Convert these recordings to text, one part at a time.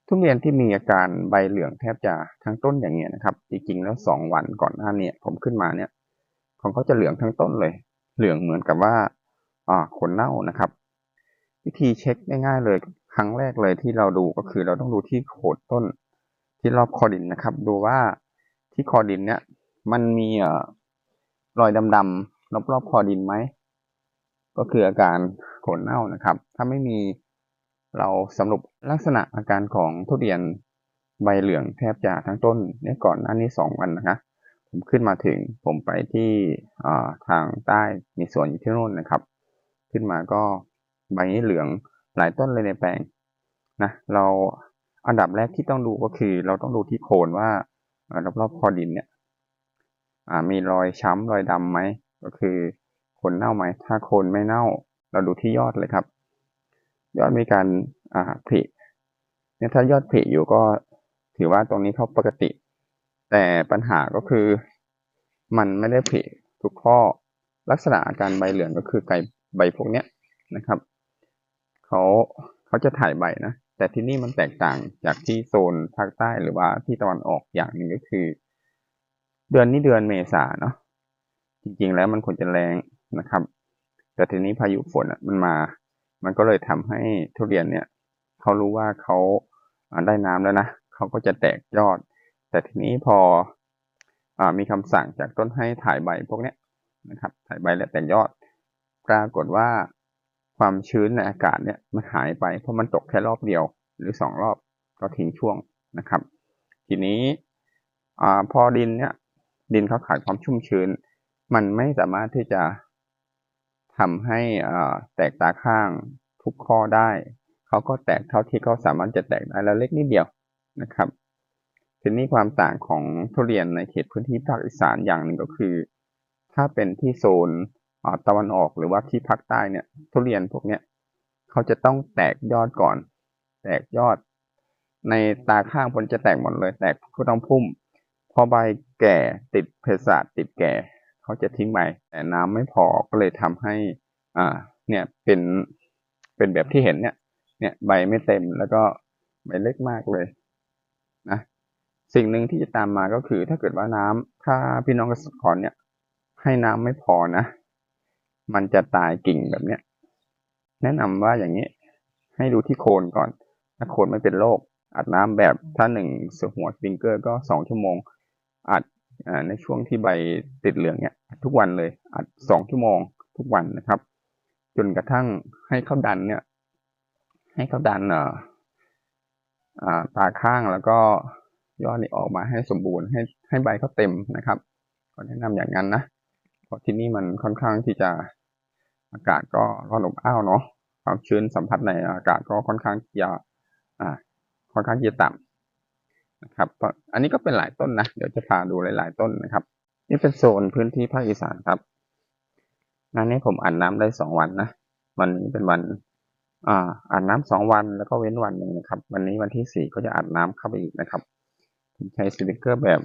ทุเรียนที่มีอาการใบเหลืองแทบจะทั้งต้นอย่างเงี้ยนะครับจริงๆแล้ว2 วันก่อนหน้านี้ผมขึ้นมาเนี่ยของเขาจะเหลืองทั้งต้นเลยเหลืองเหมือนกับว่าขนเน่านะครับวิธีเช็คง่ายๆเลยครั้งแรกเลยที่เราดูก็คือเราต้องดูที่โคนต้นที่รอบคอดินนะครับดูว่าที่คอดินเนี่ยมันมีรอยดำๆรอบๆคอดินไหมก็คืออาการโคนเน่านะครับถ้าไม่มีเราสรุปลักษณะอาการของทุเรียนใบเหลืองแทบจะทั้งต้นเนี่ยก่อนหน้านี้2 วันนะครับผมขึ้นมาถึงผมไปที่ทางใต้มีสวนอยู่ที่นู่นนะครับขึ้นมาก็ใบเหลืองหลายต้นเลยในแปลงนะเราอันดับแรกที่ต้องดูก็คือเราต้องดูที่โคนว่ารอบๆคอดินเนี่ยมีรอยช้ำรอยดำไหมก็คือโคนเน่าไหมถ้าโคนไม่เน่าเราดูที่ยอดเลยครับยอดมีการผลิเนี่ยถ้ายอดผลิอยู่ก็ถือว่าตรงนี้เขาปกติแต่ปัญหาก็คือมันไม่ได้ผลิทุกข้อลักษณะอาการใบเหลืองก็คือใบพวกเนี้ยนะครับเขาเขาจะถ่ายใบนะแต่ที่นี่มันแตกต่างจากที่โซนภาคใต้หรือว่าที่ตะวันออกอย่างหนึ่งก็คือเดือนนี้เดือนเมษาเนาะจริงๆแล้วมันควรจะแรงนะครับแต่ทีนี้พายุฝนมันมามันก็เลยทำให้ทุเรียนเนี่ยเขารู้ว่าเขาได้น้ำแล้วนะเขาก็จะแตกยอดแต่ทีนี้พอมีคำสั่งจากต้นให้ถ่ายใบพวกเนี้ยนะครับถ่ายใบและแตกยอดปรากฏว่าความชื้นในอากาศเนี่ยมันหายไปเพราะมันตกแค่รอบเดียวหรือ2 รอบก็ทิ้งช่วงนะครับทีนี้พอดินเนี่ยดินเขาขาดความชุ่มชื้นมันไม่สามารถที่จะทำให้แตกตาข้างทุกข้อได้เขาก็แตกเท่าที่เขาสามารถจะแตกได้แล้วเล็กนิดเดียวนะครับทีนี้ความต่างของทุเรียนในเขตพื้นที่ภาคอีสานอย่างหนึ่งก็คือถ้าเป็นที่โซนตะวันออกหรือว่าที่ภาคใต้เนี่ยทุเรียนพวกเนี้ยเขาจะต้องแตกยอดก่อนแตกยอดในตาข้างบนจะแตกหมดเลยแตกก็ต้องพุ่มพอใบแก่ติดเภสัชติดแก่เขาจะทิ้งใบแต่น้ำไม่พอก็เลยทำให้เนี่ยเป็นแบบที่เห็นเนี่ยใบไม่เต็มแล้วก็ใบเล็กมากเลยนะสิ่งหนึ่งที่จะตามมาก็คือถ้าเกิดว่าน้ำถ้าพี่น้องเกษตรกรเนี่ยให้น้ำไม่พอนะมันจะตายกิ่งแบบเนี้ยแนะนำว่าอย่างนี้ให้ดูที่โคนก่อนถ้าโคนไม่เป็นโรคอัดน้ำแบบถ้าหัวสปริงเกอร์ก็2 ชั่วโมงอัดในช่วงที่ใบติดเหลืองเนี่ยทุกวันเลยอัด2 ชั่วโมงทุกวันนะครับจนกระทั่งให้เขาดันเนี่ยให้เขาดันตาข้างแล้วก็ยอดนี่ออกมาให้สมบูรณ์ให้ใบเขาเต็มนะครับก็แนะนำอย่างนั้นนะเพราะที่นี่มันค่อนข้างที่จะอากาศก็ร้อนอบอ้าวเนาะความชื้นสัมผัสในอากาศก็ค่อนข้างจะอ่าค่อนข้างจะต่ำนะครับอันนี้ก็เป็นหลายต้นนะเดี๋ยวจะพาดูหลายๆต้นนะครับนี่เป็นโซนพื้นที่ภาคอีสานครับงานนี้ผมอาบน้ำได้2 วันนะวันนี้เป็นวันอาบน้ำ2 วันแล้วก็เว้นวันหนึ่งนะครับวันนี้วันที่4ก็จะอาบน้ำเข้าไปอีกนะครับผมใช้สติกเกอร์แบบ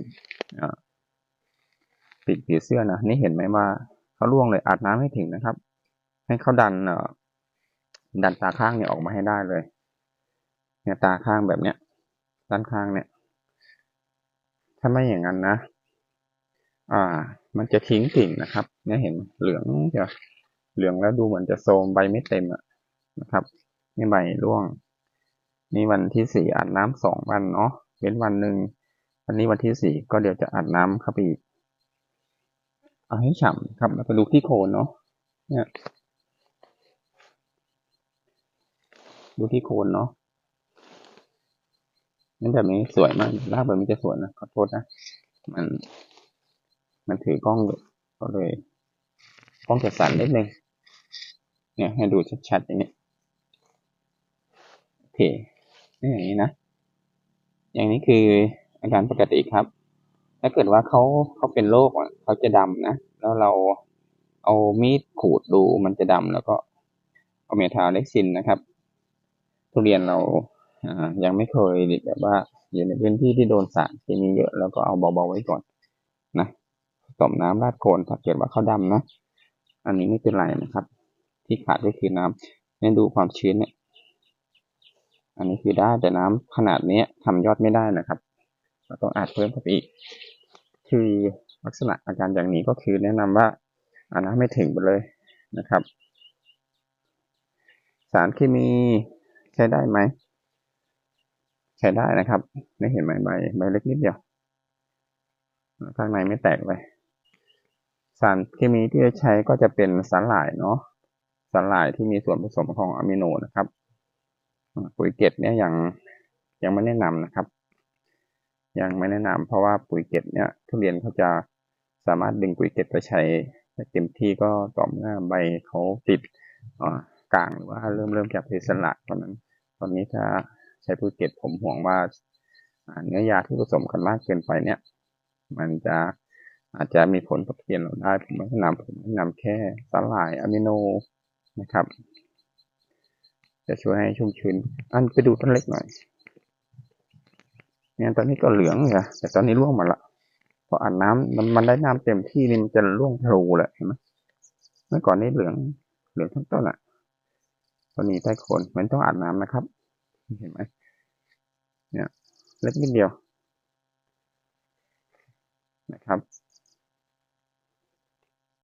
ปิดผีเสื้อนะนี่เห็นไหมว่าเขาล่วงเลยอาบน้ำให้ถึงนะครับให้เขาดันตาข้างเนี่ยออกมาให้ได้เลยเนี่ยตาข้างแบบเนี้ยด้านข้างเนี่ยถ้าไม่อย่างนั้นนะมันจะทิ้งกิ่งนะครับเนี่ยเห็นเหลืองจะเหลืองแล้วดูเหมือนจะโทรมใบไม่เต็มนะครับนี่ใบร่วงนี่วันที่4อาบน้ำ2 วันเนาะเว้นวันหนึ่งวันนี้วันที่4ก็เดี๋ยวจะอาบน้ำเข้าไปอีกเอาให้ฉ่ำครับแล้วไปดูที่โคนเนาะเนี่ยดูที่โคนเนาะนั่นแบบนี้สวยมากรากแบบนี้จะสวยนะขอโทษนะมันมันถือกล้องอยู่ก็เลยกล้องจะสั่นนิดนึงเนี่ยให้ดูชัดๆอย่างนี้โอเคนี่อย่างนี้นะอย่างนี้คืออาการปกติครับถ้าเกิดว่าเขาเป็นโรคเขาจะดำนะแล้วเราเอามีดขูดดูมันจะดำแล้วก็เอาเมทาเล็กซินนะครับทุเรียนเรายังไม่เคยแบบว่าอยู่ในพื้นที่ที่โดนสารเคมีเยอะแล้วก็เอาเบาๆไว้ก่อนนะผสมน้ำราดโคนถ้าเกิดว่าเขาดำนะอันนี้ไม่เป็นไรนะครับที่ขาดก็คือน้ำเนี่ยดูความชื้นเนี่ย อันนี้คือได้แต่น้ำขนาดนี้ทำยอดไม่ได้นะครับเราต้องอัดเพิ่มเข้าไปอีกคือลักษณะอาการอย่างนี้ก็คือแนะนำว่าน้ำไม่ถึงไปเลยนะครับสารเคมีใช้ได้ไหมใช้ได้นะครับไม่เห็นไหมใบเล็กนิดเดียวข้างในไม่แตกเลยสารเคมีที่จะใช้ก็จะเป็นสาหร่ายเนาะสาหร่ายที่มีส่วนผสมของอะมิโนนะครับปุ๋ยเกตเนี่ยยังไม่แนะนำนะครับยังไม่แนะนำเพราะว่าปุ๋ยเกตเนี่ยทุเรียนเขาจะสามารถดึงปุ๋ยเกตไปใช้เต็มที่ก็ต่อเมื่อใบเขาติดกลางหรือว่าเริ่มจากเพสละตอนนี้ถ้าใช้ปุ๋ยเกตผมห่วงว่าเนื้อยาที่ผสมกันมากเกินไปเนี่ยมันจะอาจจะมีผลต่อทุเรียนเราได้ผมแนะนำแค่สาหร่ายอะมิโนนะครับจะช่วยให้ชุ่มชื้นไปดูต้นเล็กหน่อยเนี่ยตอนนี้ก็เหลืองเลยแต่ตอนนี้ร่วงหมดละพออาบน้ำมันได้น้ำเต็มที่นี่มันจะร่วงพลูเลยเห็นไหมเมื่อก่อนนี่เหลืองทั้งต้นอ่ะตอนนี้ใต้โคนมันต้องอาบน้ำนะครับเห็นไหมเนี่ยเล็กนิดเดียวนะครับ